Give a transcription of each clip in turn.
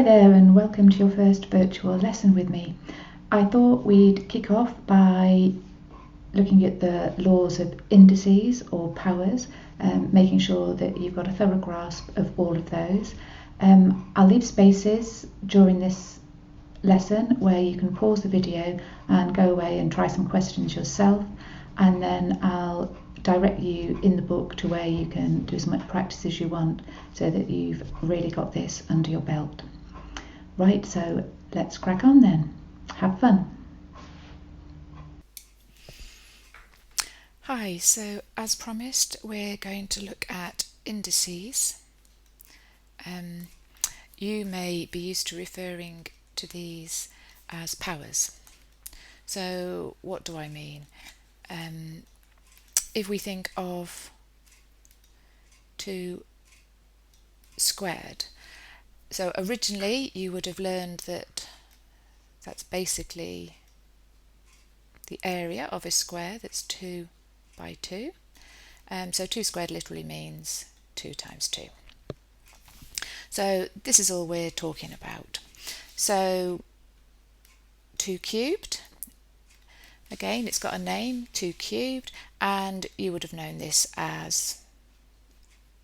Hi there and welcome to your first virtual lesson with me. I thought we'd kick off by looking at the laws of indices or powers, making sure that you've got a thorough grasp of all of those. I'll leave spaces during this lesson where you can pause the video and go away and try some questions yourself, and then I'll direct you in the book to where you can do as much practice as you want so that you've really got this under your belt. Right, so let's crack on then. Have fun. Hi, so as promised, we're going to look at indices. You may be used to referring to these as powers. So what do I mean? If we think of 2 squared, so originally you would have learned that that's basically the area of a square that's 2 by 2. So 2 squared literally means 2 times 2. So this is all we're talking about. So 2 cubed, again it's got a name, 2 cubed, and you would have known this as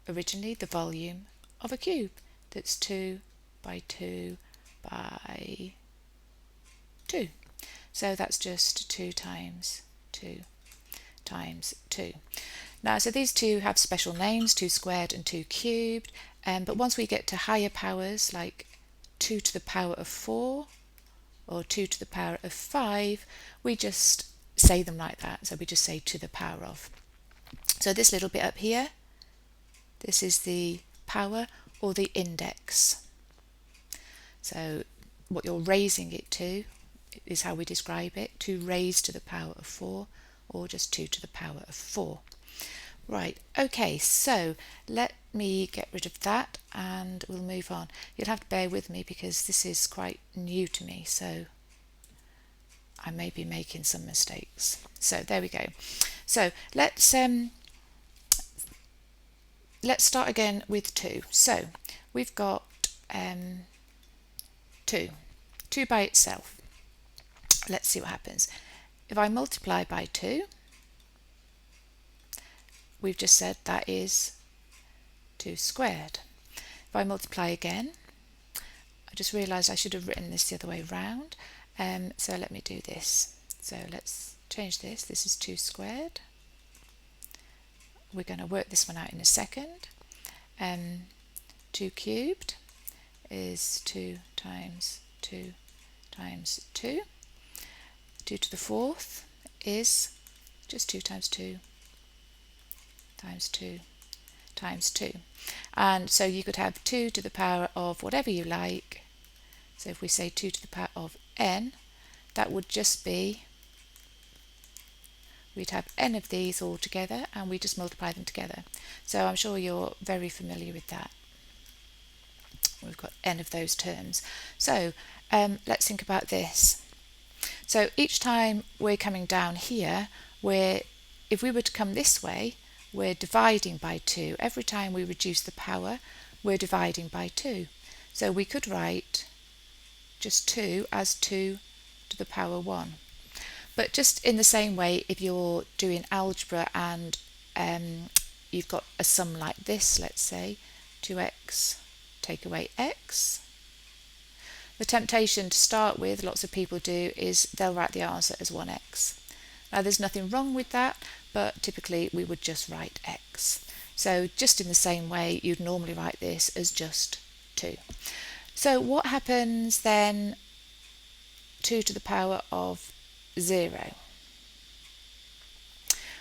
originally the volume of a cube. That's 2 by 2 by 2. So that's just 2 times 2 times 2. Now, so these two have special names, 2 squared and 2 cubed, but once we get to higher powers like 2 to the power of 4 or 2 to the power of 5, we just say them like that. So we just say to the power of. So this little bit up here, this is the power or the index. So what you're raising it to is how we describe it, 2 raised to the power of 4 or just 2 to the power of 4. Right, okay, so let me get rid of that and we'll move on. You'll have to bear with me because this is quite new to me, so I may be making some mistakes. So there we go. So let's start again with 2. So we've got 2 by itself. Let's see what happens. If I multiply by 2, we've just said that is 2 squared. If I multiply again, I just realised I should have written this the other way round. So let me do this. So let's change this. This is 2 squared. We're going to work this one out in a second. 2 cubed is 2 times 2 times 2. 2 to the 4th is just 2 times 2 times 2 times 2. And so you could have 2 to the power of whatever you like. So if we say 2 to the power of n, that would just be, we'd have n of these all together and we just multiply them together. So I'm sure you're very familiar with that. We've got n of those terms. So let's think about this. So each time we're coming down here, if we were to come this way, we're dividing by 2. Every time we reduce the power, we're dividing by 2. So we could write just 2 as 2 to the power 1. But just in the same way, if you're doing algebra and you've got a sum like this, let's say 2x take away x, the temptation to start with, lots of people do, is they'll write the answer as 1x. Now there's nothing wrong with that, but typically we would just write x. So just in the same way, you'd normally write this as just 2. So what happens then 2 to the power of 0?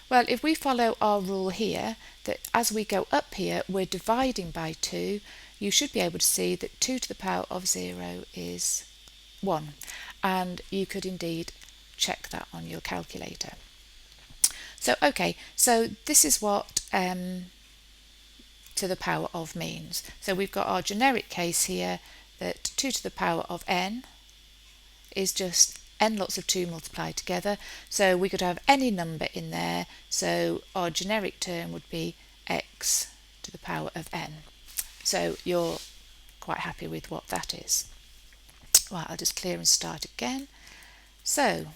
Well, if we follow our rule here, that as we go up here, we're dividing by 2, you should be able to see that 2 to the power of 0 is 1. And you could indeed check that on your calculator. So okay, so this is what to the power of means. So we've got our generic case here that 2 to the power of n is just n lots of 2 multiplied together. So we could have any number in there. So our generic term would be x to the power of n. So you're quite happy with what that is. Right, I'll just clear and start again. So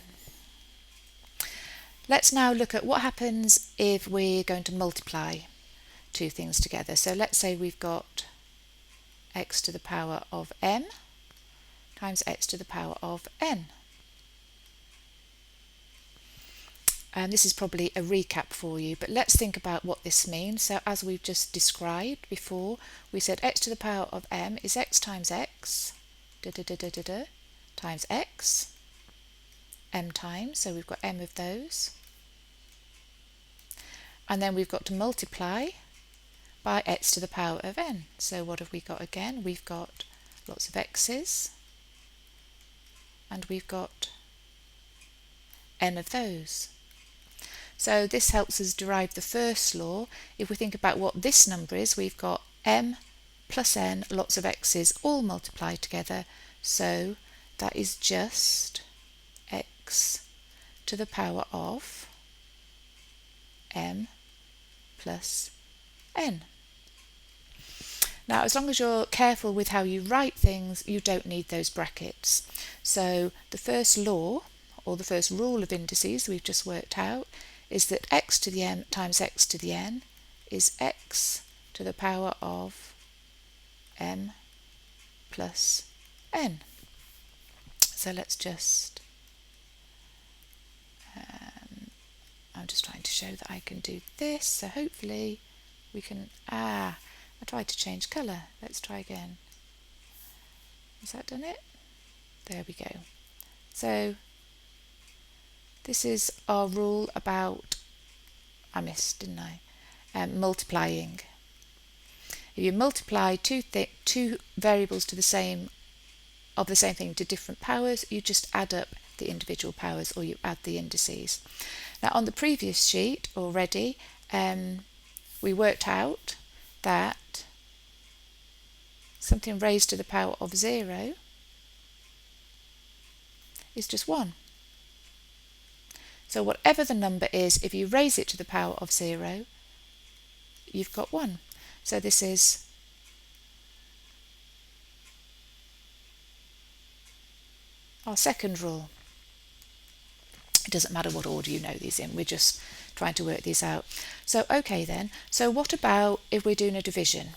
let's now look at what happens if we're going to multiply two things together. So let's say we've got x to the power of m times x to the power of n. And this is probably a recap for you, but let's think about what this means. So as we've just described before, we said x to the power of m is x times x times x, m times, so we've got m of those. And then we've got to multiply by x to the power of n. So what have we got again? We've got lots of x's, and we've got n of those. So this helps us derive the first law. If we think about what this number is, we've got m plus n, lots of x's, all multiplied together. So that is just x to the power of m plus n. Now, as long as you're careful with how you write things, you don't need those brackets. So the first law, or the first rule of indices we've just worked out, is that x to the m times x to the n is x to the power of m plus n. So let's just, I'm just trying to show that I can do this, so hopefully we can, I tried to change colour, let's try again. Has that done it? There we go. So this is our rule about, I missed, didn't I? Multiplying. If you multiply two variables to the same thing to different powers, you just add up the individual powers, or you add the indices. Now on the previous sheet already, we worked out that something raised to the power of 0 is just 1. So whatever the number is, if you raise it to the power of 0, you've got 1. So this is our second rule. It doesn't matter what order you know these in, we're just trying to work these out. So okay then, so what about if we're doing a division?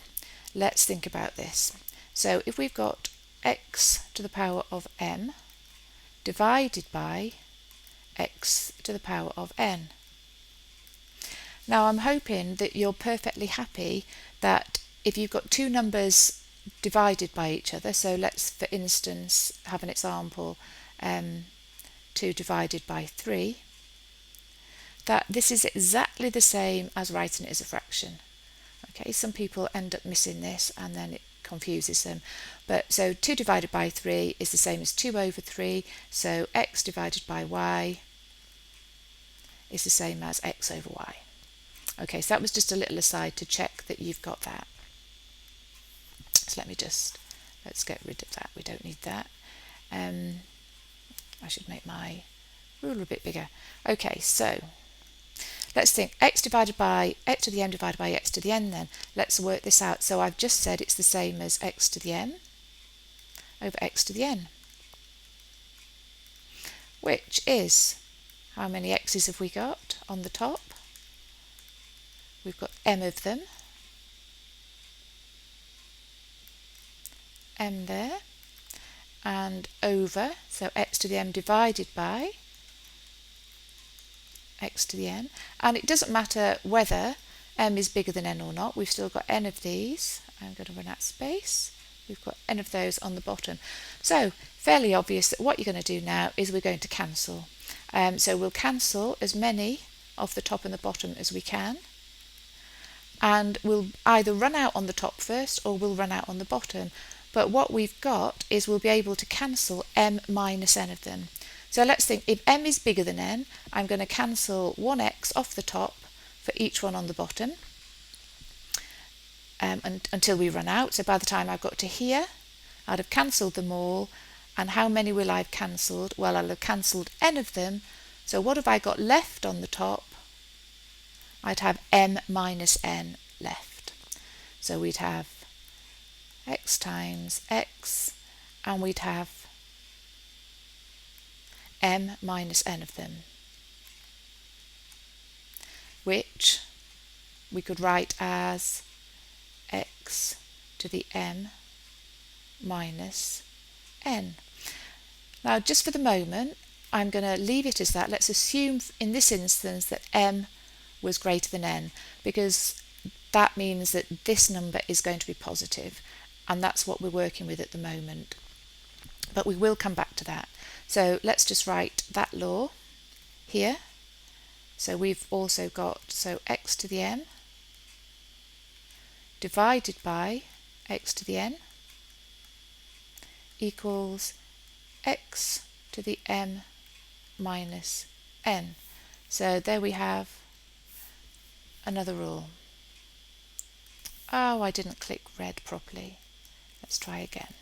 Let's think about this. So if we've got x to the power of m divided by x to the power of n. Now I'm hoping that you're perfectly happy that if you've got two numbers divided by each other, so let's for instance have an example 2 divided by 3, that this is exactly the same as writing it as a fraction. Okay, some people end up missing this and then it confuses them. But so 2 divided by 3 is the same as 2 over 3, so x divided by y is the same as x over y. Okay, so that was just a little aside to check that you've got that. So let's get rid of that, we don't need that. I should make my rule a bit bigger. Okay, so let's think x divided by x to the m divided by x to the n then. Let's work this out. So I've just said it's the same as x to the m over x to the n, which is, how many x's have we got on the top? We've got m of them, m there, and over, so x to the m divided by x to the n, and it doesn't matter whether m is bigger than n or not, we've still got n of these. I'm going to run out of space. We've got n of those on the bottom. So fairly obvious that what you're going to do now is we're going to cancel. So we'll cancel as many of the top and the bottom as we can, and we'll either run out on the top first or we'll run out on the bottom. But what we've got is we'll be able to cancel m minus n of them. So let's think, if m is bigger than n, I'm going to cancel 1x off the top for each one on the bottom until we run out. So by the time I've got to here, I'd have cancelled them all. And how many will I have cancelled? Well, I'll have cancelled n of them. So what have I got left on the top? I'd have m minus n left. So we'd have x times x, and we'd have m minus n of them, which we could write as x to the m minus n. Now, just for the moment, I'm going to leave it as that. Let's assume in this instance that m was greater than n, because that means that this number is going to be positive, and that's what we're working with at the moment. But we will come back to that. So let's just write that law here. So we've also got, so x to the m divided by x to the n equals x to the m minus n. So there we have another rule. Oh, I didn't click red properly. Let's try again.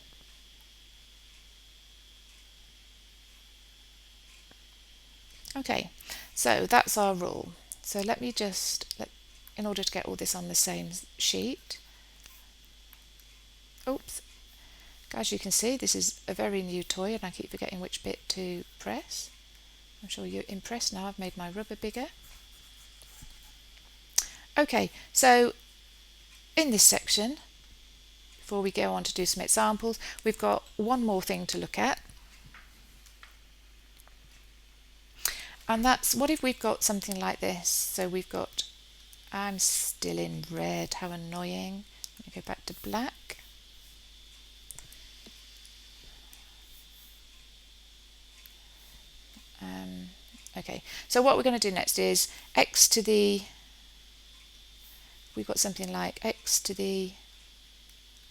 Okay, so that's our rule. So let me just, in order to get all this on the same sheet, oops, as you can see, this is a very new toy and I keep forgetting which bit to press. I'm sure you're impressed now. I've made my rubber bigger. Okay, so in this section, before we go on to do some examples, we've got one more thing to look at. And that's, what if we've got something like this? So we've got, I'm still in red, how annoying. Let me go back to black. Okay, so what we're going to do next is x to the, we've got something like x to the,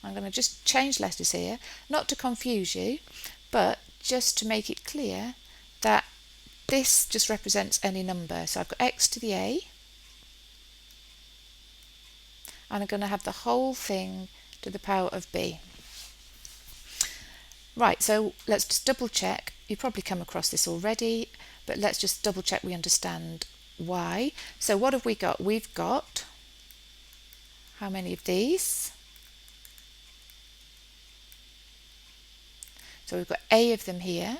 I'm going to just change letters here, not to confuse you, but just to make it clear that this just represents any number. So I've got x to the a, and I'm going to have the whole thing to the power of b. Right, so let's just double check. You've probably come across this already, but let's just double check we understand why. So what have we got? We've got how many of these? So we've got a of them here.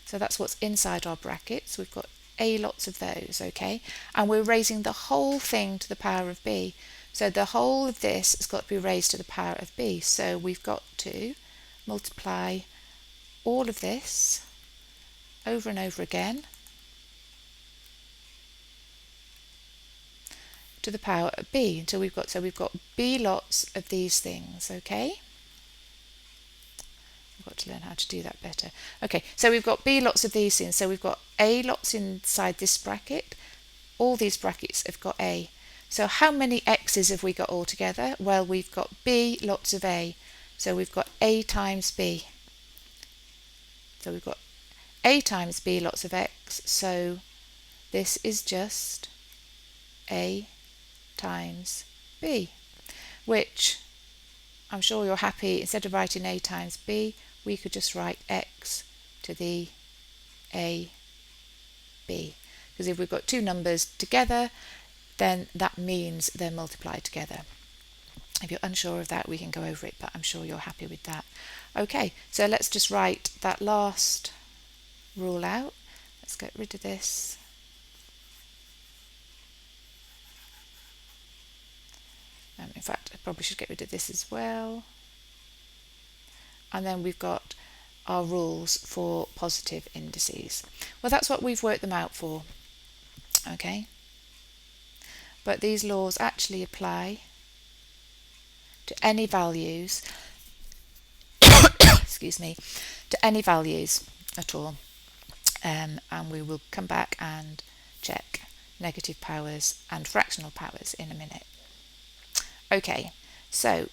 So that's what's inside our brackets. We've got a lots of those, okay? And we're raising the whole thing to the power of b. So the whole of this has got to be raised to the power of b. So we've got to multiply all of this over and over again to the power of b until we've got, so we've got b lots of these things, okay? I've got to learn how to do that better. Okay, so we've got b lots of these things, so we've got a lots inside this bracket. All these brackets have got a. So how many x's have we got altogether? Well, we've got b lots of a, so we've got a times b. So we've got a times b lots of x, so this is just a times b, which I'm sure you're happy, instead of writing a times b, we could just write x to the a b, because if we've got two numbers together, then that means they're multiplied together. If you're unsure of that, we can go over it, but I'm sure you're happy with that. Okay, so let's just write that last rule out. Let's get rid of this. In fact, I probably should get rid of this as well. And then we've got our rules for positive indices. Well, that's what we've worked them out for. Okay. But these laws actually apply to any values, excuse me, to any values at all. And we will come back and check negative powers and fractional powers in a minute. Okay, so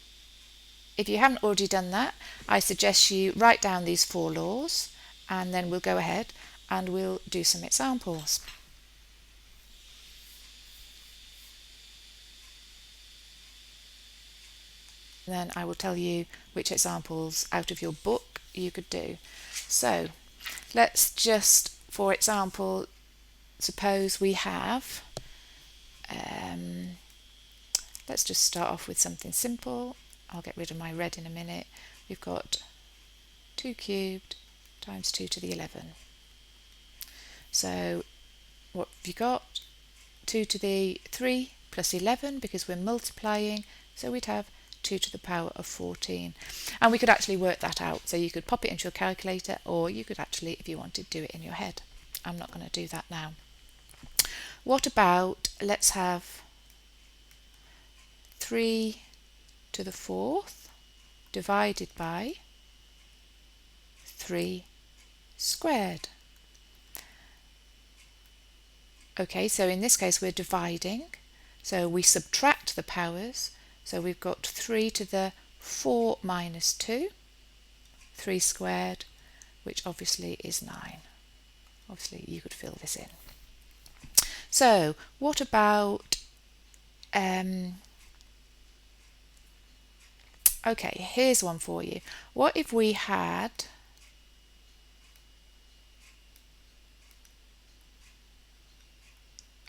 if you haven't already done that, I suggest you write down these four laws, and then we'll go ahead and we'll do some examples. Then I will tell you which examples out of your book you could do. So let's just, for example, suppose we have, let's just start off with something simple. I'll get rid of my red in a minute. We've got 2 cubed times 2 to the 11. So what have you got? 2 to the 3 plus 11 because we're multiplying, so we'd have 2 to the power of 14. And we could actually work that out. So you could pop it into your calculator, or you could actually, if you wanted, do it in your head. I'm not going to do that now. What about, let's have 3 to the 4th divided by 3 squared. Okay, so in this case we're dividing, so we subtract the powers, so we've got 3 to the 4 minus 2, 3 squared, which obviously is 9. Obviously you could fill this in. So what about, okay, here's one for you. What if we had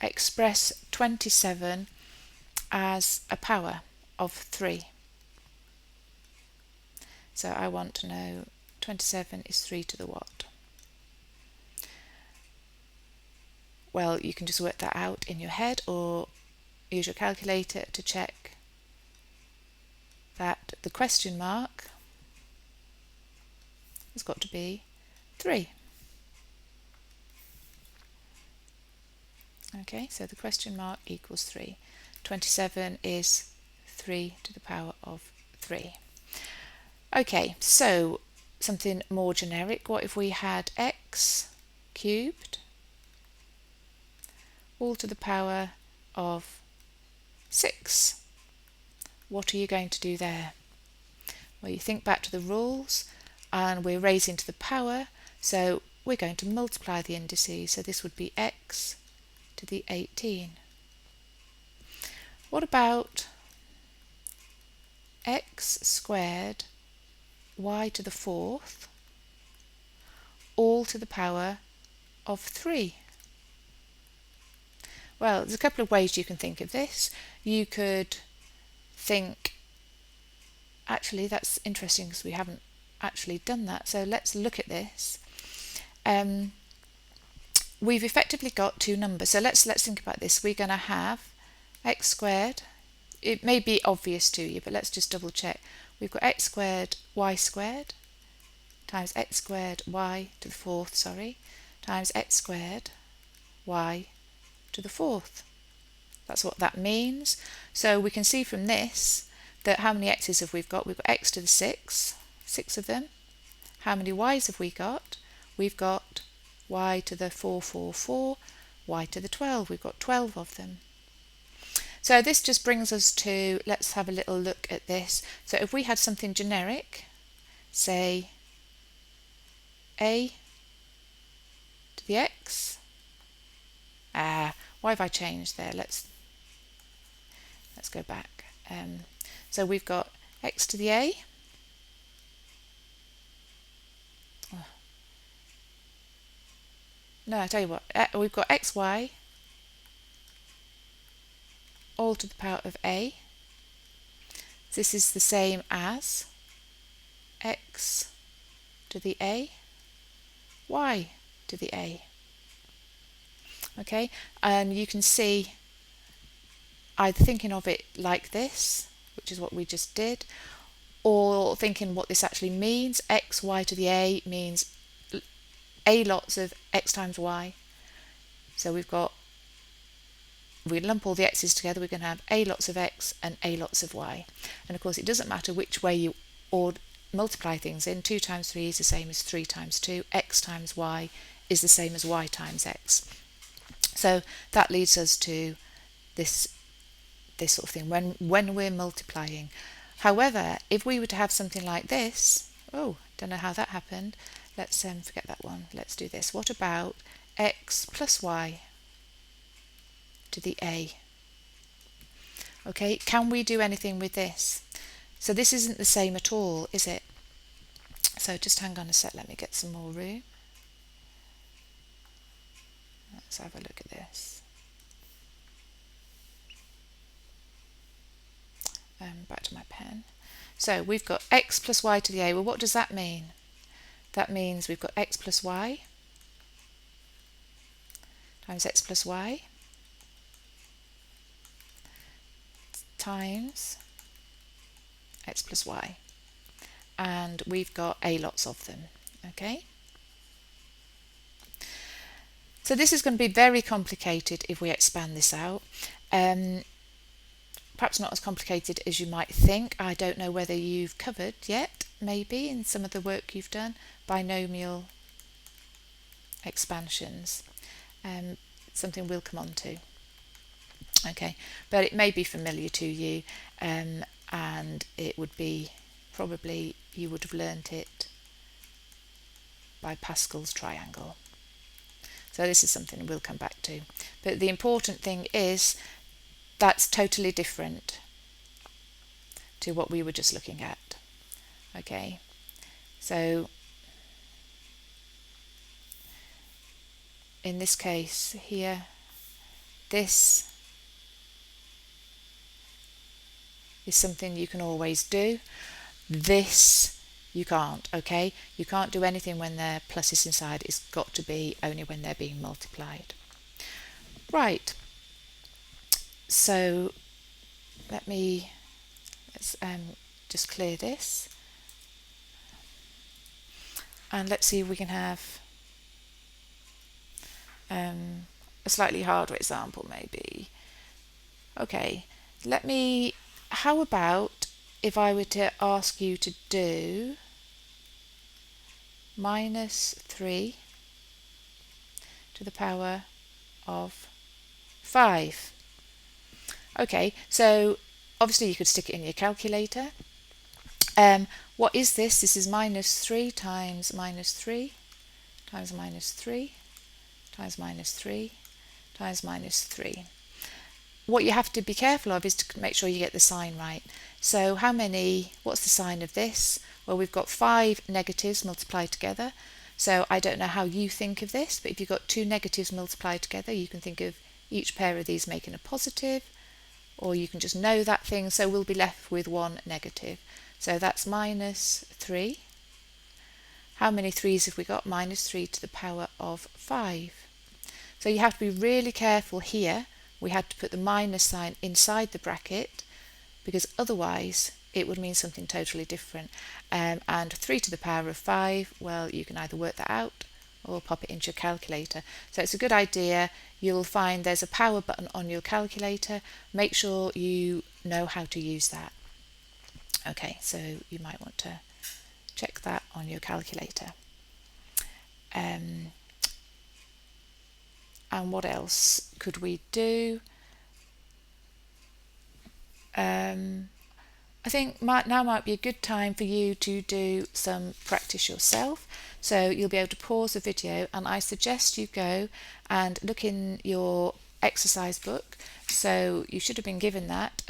express 27 as a power of 3? So I want to know 27 is 3 to the what? Well, you can just work that out in your head or use your calculator to check that the question mark has got to be 3. Okay, so the question mark equals 3. 27 is 3 to the power of 3. Okay, so something more generic. What if we had x cubed all to the power of 6? What are you going to do there? Well, you think back to the rules, and we're raising to the power, so we're going to multiply the indices. So this would be x to the 18. What about x squared y to the 4th all to the power of 3? Well, there's a couple of ways you can think of this. You could think, actually that's interesting because we haven't actually done that, so let's look at this. We've effectively got two numbers, so let's think about this. We're going to have x squared. It may be obvious to you, but let's just double check. We've got x squared y squared times x squared y to the 4th, times x squared y to the 4th. That's what that means. So we can see from this that how many x's have we got? We've got x to the 6 of them. How many y's have we got? We've got y to the 4, y to the 12. We've got 12 of them. So this just brings us to, let's have a little look at this. So if we had something generic, say a to the x, why have I changed there? Let's go back. So we've got x to the a, no, I tell you what, we've got xy all to the power of a. This is the same as x to the a, y to the a. Okay, and you can see either thinking of it like this, which is what we just did, or thinking what this actually means. X, y to the a means a lots of x times y. So we lump all the x's together, we're going to have a lots of x and a lots of y. And of course it doesn't matter which way you multiply things in. 2 times 3 is the same as 3 times 2. X times y is the same as y times x. So that leads us to this sort of thing when we're multiplying. However, if we were to have something like this, don't know how that happened. Let's forget that one. Let's do this. What about x plus y to the a? Okay, can we do anything with this? So this isn't the same at all, is it? So just hang on a sec, let me get some more room. Let's have a look at this. back to my pen. So we've got x plus y to the a. Well, what does that mean? That means we've got x plus y times x plus y times x plus y. And we've got a lots of them. Okay? So this is going to be very complicated if we expand this out. Perhaps not as complicated as you might think. I don't know whether you've covered yet, maybe, in some of the work you've done, binomial expansions. Something we'll come on to. Okay, but it may be familiar to you, and it would be, probably you would have learnt it by Pascal's triangle. So this is something we'll come back to. But the important thing is that's totally different to what we were just looking at. Okay, so in this case here, this is something you can always do. This you can't, okay? You can't do anything when there are pluses inside. It's got to be only when they're being multiplied. Right, so let's just clear this, and let's see if we can have a slightly harder example maybe. Okay, how about if I were to ask you to do minus 3 to the power of 5. Okay, so obviously you could stick it in your calculator. What is this? This is minus 3 times minus 3 times minus 3 times minus 3 times minus 3. What you have to be careful of is to make sure you get the sign right. So what's the sign of this? Well, we've got 5 negatives multiplied together. So I don't know how you think of this, but if you've got 2 negatives multiplied together, you can think of each pair of these making a positive, or you can just know that thing, so we'll be left with 1 negative. So that's minus 3. How many 3's have we got? Minus 3 to the power of 5. So you have to be really careful here. We had to put the minus sign inside the bracket, because otherwise it would mean something totally different. And 3 to the power of 5, well, you can either work that out or pop it into your calculator. So it's a good idea. You'll find there's a power button on your calculator. Make sure you know how to use that. Okay, so you might want to check that on your calculator. And what else could we do? I think now might be a good time for you to do some practice yourself. So you'll be able to pause the video, and I suggest you go and look in your exercise book. So you should have been given that.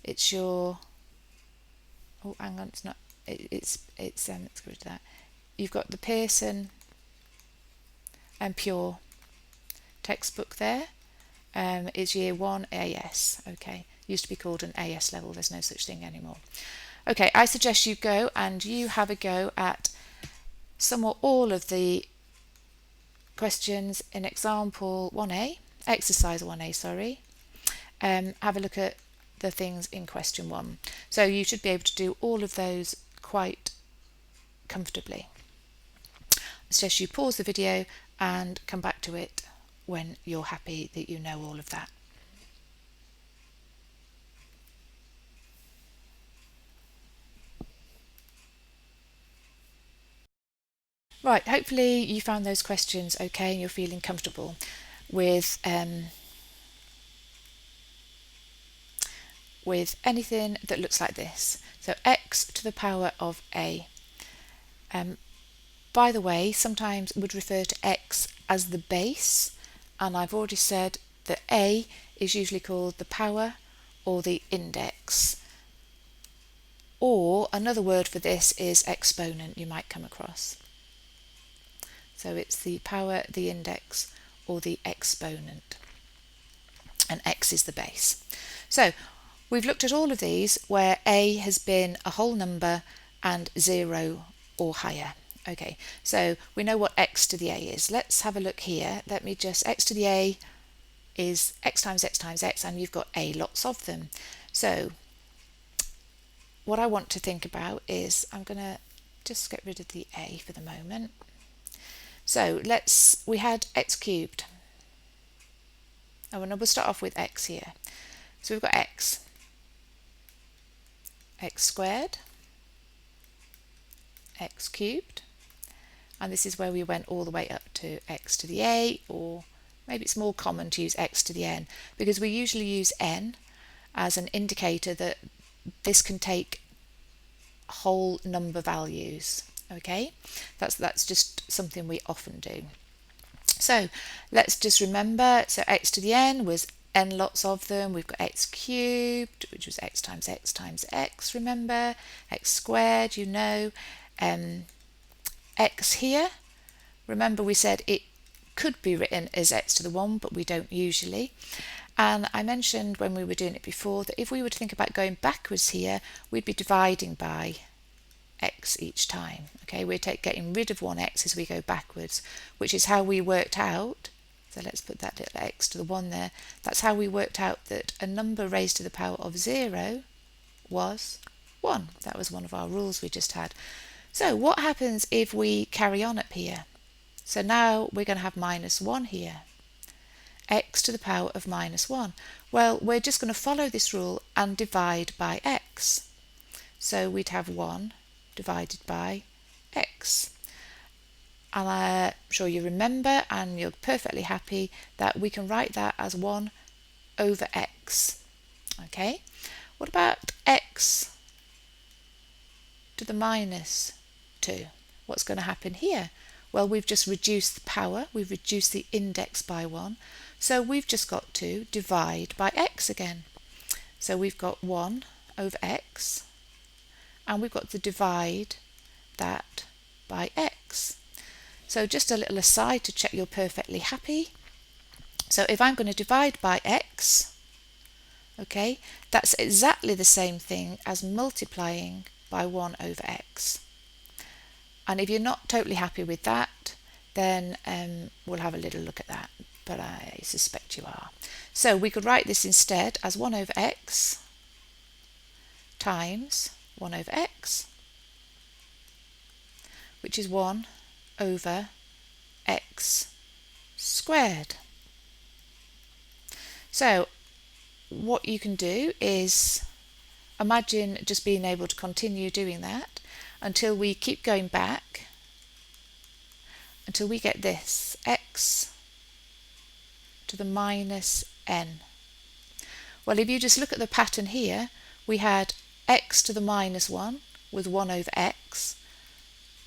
It's your, oh hang on, it's not, it's let's go to that. You've got the Pearson and Pure textbook there. It's year 1 AS. Okay, used to be called an AS level. There's no such thing anymore. Okay, I suggest you go and you have a go at some or all of the questions in example 1A, exercise 1A, sorry. Have a look at the things in question 1. So you should be able to do all of those quite comfortably. I suggest you pause the video and come back to it when you're happy that you know all of that. Right, hopefully you found those questions okay and you're feeling comfortable with anything that looks like this. So x to the power of a. By the way, sometimes would refer to x as the base, and I've already said that a is usually called the power or the index. Or another word for this is exponent you might come across. So it's the power, the index, or the exponent. And x is the base. So We've looked at all of these where a has been a whole number and 0 or higher. Okay, so we know what x to the a is. Let's have a look here. Let me just, x to the a is x times x times x, and you've got a lots of them. So what I want to think about is, I'm going to just get rid of the a for the moment. So we had x cubed. Oh, and we'll start off with x here. So we've got x squared, x cubed, and this is where we went all the way up to x to the a, or maybe it's more common to use x to the n, because we usually use n as an indicator that this can take whole number values. Okay, that's just something we often do. So let's just remember, so x to the n was n lots of them. We've got x cubed, which was x times x times x, remember, x squared, you know, x here, remember we said it could be written as x to the 1, but we don't usually. And I mentioned when we were doing it before that if we were to think about going backwards here, we'd be dividing by x each time. Okay, we're getting rid of one x as we go backwards, which is how we worked out, so let's put that little x to the 1 there, that's how we worked out that a number raised to the power of 0 was 1. That was one of our rules we just had. So what happens if we carry on up here? So now we're going to have minus 1 here, x to the power of minus 1. Well, we're just going to follow this rule and divide by x. So we'd have 1 divided by x. And I'm sure you remember, and you're perfectly happy, that we can write that as 1 over x. Okay, what about x to the minus 2? What's going to happen here? Well, we've just reduced the power, we've reduced the index by 1, so we've just got to divide by x again. So we've got 1 over x, and we've got to divide that by x. So just a little aside to check you're perfectly happy. So if I'm going to divide by x, okay, that's exactly the same thing as multiplying by 1 over x. And if you're not totally happy with that, then we'll have a little look at that, but I suspect you are. So we could write this instead as 1 over x times 1 over x, which is 1 over x squared. So what you can do is imagine just being able to continue doing that until we keep going back until we get this x to the minus n. Well, if you just look at the pattern here, we had x to the minus 1 with 1 over x,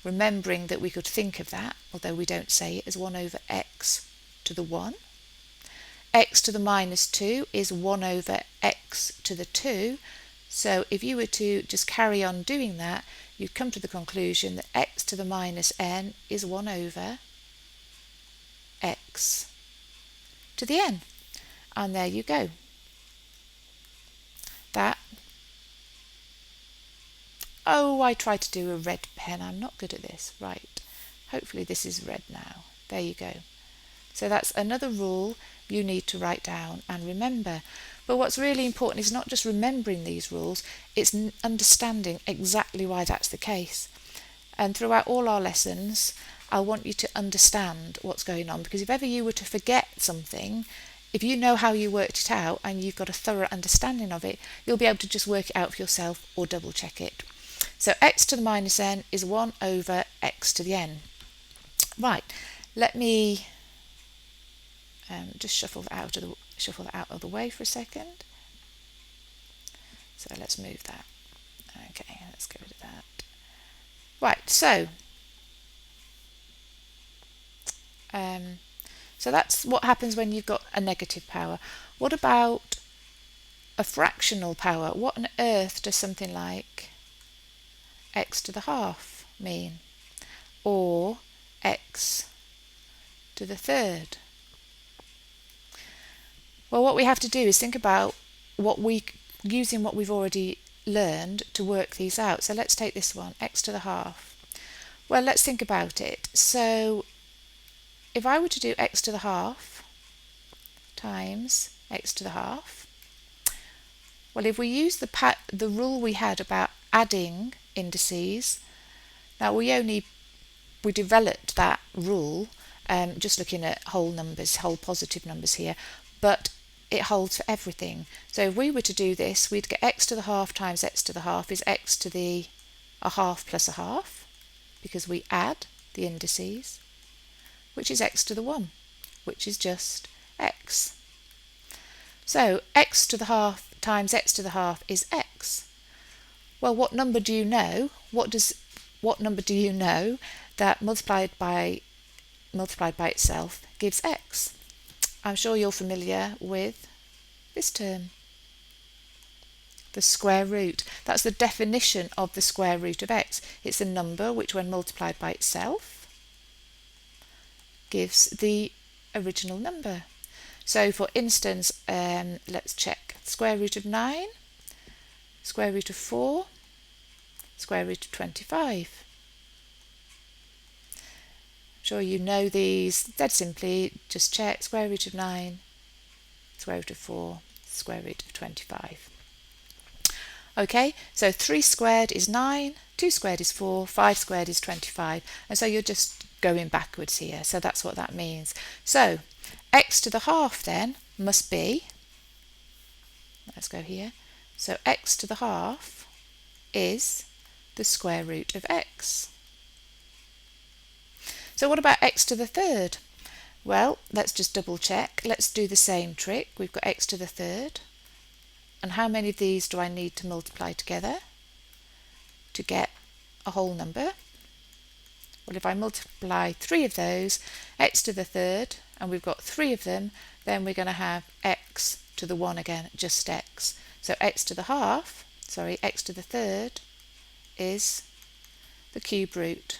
remembering that we could think of that, although we don't say it, as 1 over x to the 1. X to the minus 2 is 1 over x to the 2. So if you were to just carry on doing that, you'd come to the conclusion that x to the minus n is 1 over x to the n. And there you go. That. Oh, I tried to do a red pen. I'm not good at this. Right. Hopefully this is red now. There you go. So that's another rule you need to write down and remember. But what's really important is not just remembering these rules, it's understanding exactly why that's the case. And throughout all our lessons, I want you to understand what's going on, because if ever you were to forget something, if you know how you worked it out and you've got a thorough understanding of it, you'll be able to just work it out for yourself or double check it. So x to the minus n is 1 over x to the n. Right, let me just shuffle that out of the way for a second. So let's move that. Okay, let's get rid of that. Right, so that's what happens when you've got a negative power. What about a fractional power? What on earth does something like x to the half mean? Or x to the third? Well, what we have to do is think about what we using what we've already learned to work these out. So let's take this one, x to the half. Well, let's think about it. So if I were to do x to the half times x to the half, well, if we use the rule we had about adding indices, now we developed that rule just looking at whole numbers, whole positive numbers here, but it holds for everything. So if we were to do this, we'd get x to the half times x to the half is x to the a half plus a half, because we add the indices, which is x to the 1, which is just x. So x to the half times x to the half is x. Well, what number do you know? What number do you know that multiplied by itself gives x? I'm sure you're familiar with this term, the square root. That's the definition of the square root of x. It's a number which, when multiplied by itself, gives the original number. So for instance, let's check. Square root of 9, square root of 4, square root of 25. Sure you know these. Dead simply, just check square root of 9, square root of 4, square root of 25. Okay, so 3 squared is 9, 2 squared is 4, 5 squared is 25, and so you're just going backwards here, so that's what that means. So x to the half then must be, let's go here, so x to the half is the square root of x. So what about x to the third? Well, let's just double check. Let's do the same trick. We've got x to the third. And how many of these do I need to multiply together to get a whole number? Well, if I multiply 3 of those, x to the third, and we've got 3 of them, then we're going to have x to the 1 again, just x. So x to the half, x to the third is the cube root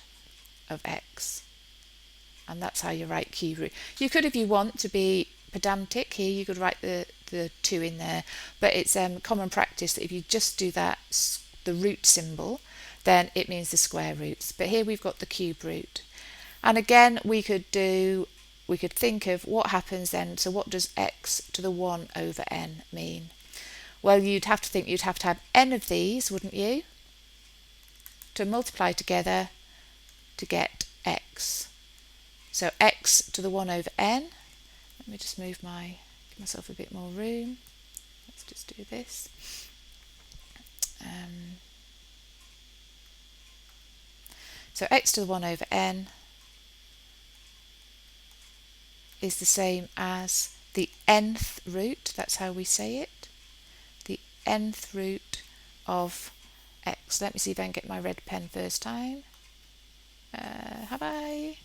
of x. And that's how you write cube root. You could, if you want to be pedantic here, you could write the 2 in there, but it's common practice that if you just do that, the root symbol, then it means the square roots. But here we've got the cube root. And again, we could think of what happens then. So what does x to the 1 over n mean? Well, you'd have to have n of these, wouldn't you, to multiply together to get x. So x to the 1 over n. Let me just give myself a bit more room. Let's just do this. So x to the 1 over n is the same as the nth root, that's how we say it, the nth root of x. Let me see if I can get my red pen first time. Have I?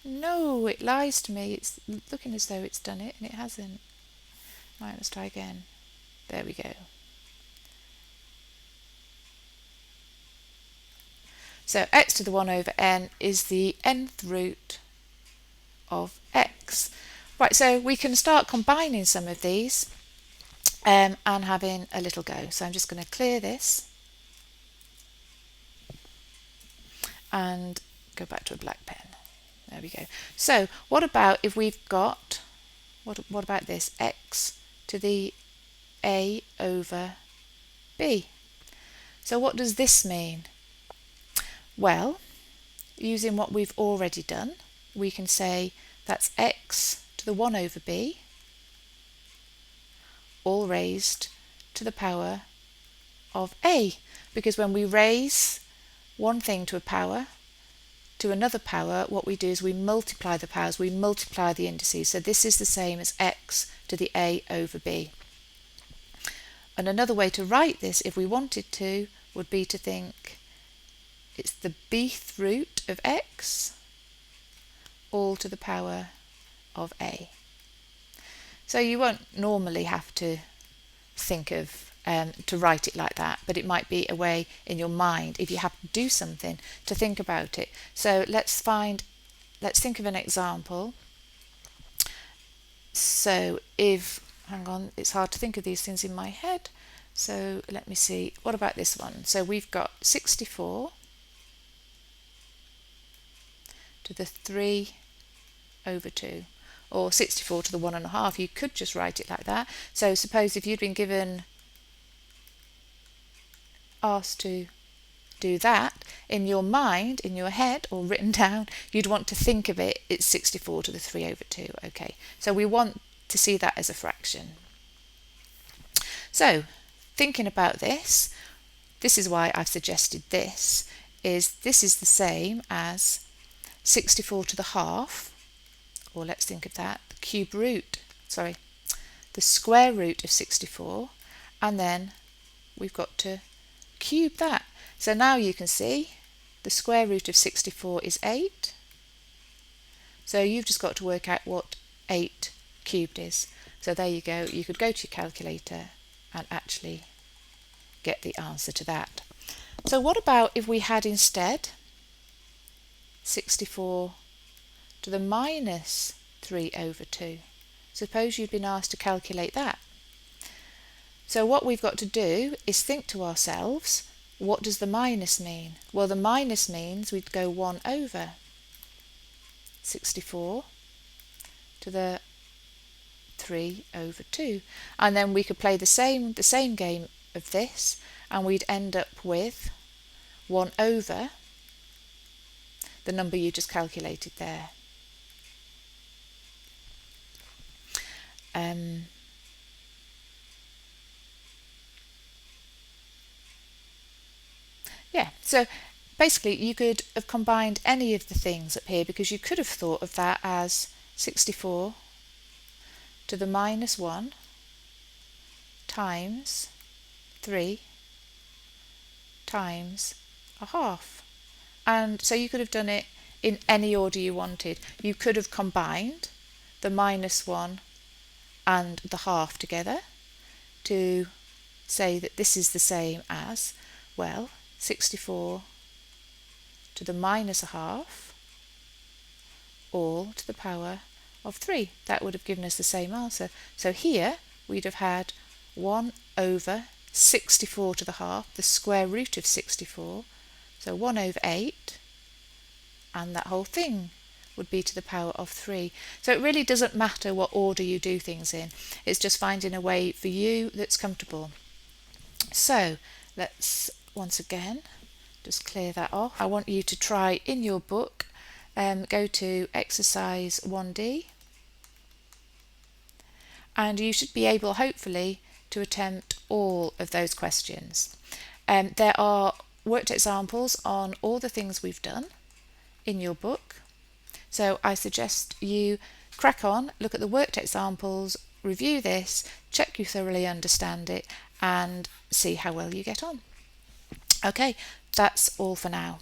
No, it lies to me. It's looking as though it's done it, and it hasn't. Right, let's try again. There we go. So x to the 1 over n is the nth root of x. Right, so we can start combining some of these and having a little go. So I'm just going to clear this and go back to a black pen. There we go. So what about if we've got, what about this, x to the a over b? So what does this mean? Well, using what we've already done, we can say that's x to the 1 over b, all raised to the power of a, because when we raise one thing to a power to another power, what we do is we multiply the powers, we multiply the indices. So this is the same as x to the a over b. And another way to write this, if we wanted to, would be to think it's the bth root of x all to the power of a. So you won't normally have to think of to write it like that, but it might be a way in your mind, if you have to do something, to think about it. So let's think of an example. So if hang on, it's hard to think of these things in my head. So let me see, what about this one? So we've got 64 to the 3/2, or 64 to the 1.5. You could just write it like that. So suppose if you'd been asked to do that, in your mind, in your head, or written down, you'd want to think of it, it's 64 to the 3/2. Okay, so we want to see that as a fraction. So thinking about this is why I've suggested this is the same as 64 to the half, or let's think of that, the square root of 64, and then we've got to cube that. So now you can see the square root of 64 is 8. So you've just got to work out what 8 cubed is. So there you go. You could go to your calculator and actually get the answer to that. So what about if we had instead 64 to the minus 3/2? Suppose you'd been asked to calculate that. So what we've got to do is think to ourselves, what does the minus mean? Well, the minus means we'd go 1/64 to the 3/2, and then we could play the same game of this, and we'd end up with 1/, the number you just calculated there. Yeah, so basically you could have combined any of the things up here, because you could have thought of that as 64 to the minus 1 times 3 times a half. And so you could have done it in any order you wanted. You could have combined the minus 1 and the half together to say that this is the same as, well, 64 to the minus a half, all to the power of 3. That would have given us the same answer. So here we'd have had 1/64 to the half, the square root of 64, so 1/8, and that whole thing would be to the power of 3. So it really doesn't matter what order you do things in. It's just finding a way for you that's comfortable. So let's once again just clear that off. I want you to try in your book, go to exercise 1D, and you should be able hopefully to attempt all of those questions. There are worked examples on all the things we've done in your book. So I suggest you crack on, look at the worked examples, review this, check you thoroughly understand it, and see how well you get on. Okay, that's all for now.